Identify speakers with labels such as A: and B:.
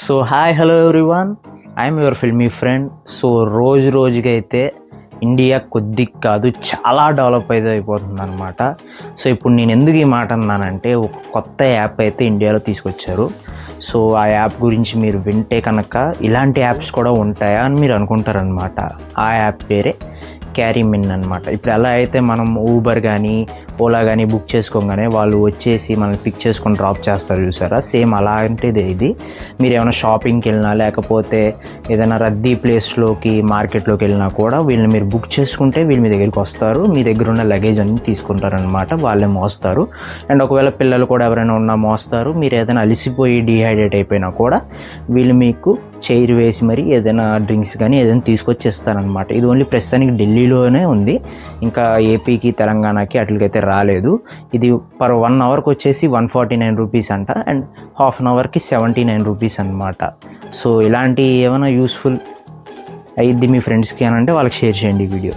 A: So hi hello everyone, I'm your filmy friend. So రోజుకైతే India కొద్దిగా కాదు చాలా డెవలప్ అయితే అయిపోతుంది అనమాట. సో ఇప్పుడు నేను ఎందుకు ఈ మాట అన్నానంటే, ఒక కొత్త యాప్ అయితే ఇండియాలో తీసుకొచ్చారు. సో ఆ యాప్ గురించి మీరు వింటే కనుక ఇలాంటి యాప్స్ కూడా ఉంటాయా అని మీరు అనుకుంటారనమాట. ఆ యాప్ పేరే క్యారీమిన్ అనమాట. ఇప్పుడు ఎలా అయితే మనం ఊబర్ కానీ ఓలా కానీ బుక్ చేసుకోగానే వాళ్ళు వచ్చేసి మనల్ని పిక్ చేసుకొని డ్రాప్ చేస్తారు చూసారా, సేమ్ అలాంటిదే ఇది. మీరు ఏమైనా షాపింగ్కి వెళ్ళినా లేకపోతే ఏదైనా రద్దీ ప్లేస్లోకి మార్కెట్లోకి వెళ్ళినా కూడా వీళ్ళని మీరు బుక్ చేసుకుంటే వీళ్ళు మీ దగ్గరికి వస్తారు, మీ దగ్గర ఉన్న లగేజ్ అన్ని తీసుకుంటారనమాట, వాళ్ళే మోస్తారు. అండ్ ఒకవేళ పిల్లలు కూడా ఎవరైనా ఉన్నా మోస్తారు. మీరు ఏదైనా అలిసిపోయి డీహైడ్రేట్ అయిపోయినా కూడా వీళ్ళు మీకు చైర్ వేసి మరి ఏదైనా డ్రింక్స్ కానీ ఏదైనా తీసుకొచ్చి ఇస్తారనమాట. ఇది ఓన్లీ ప్రస్తుతానికి ఢిల్లీలోనే ఉంది, ఇంకా ఏపీకి తెలంగాణకి అట్లకైతే రాలేదు. ఇది పర్ 1 అవర్కి వచ్చేసి 149 రూపీస్ అంట, అండ్ హాఫ్ అన్ అవర్కి 79 రూపీస్ అనమాట. సో ఇలాంటి ఏమైనా యూస్ఫుల్ అయ్యిద్ది మీ ఫ్రెండ్స్కి అని అంటే వాళ్ళకి షేర్ చేయండి ఈ వీడియో.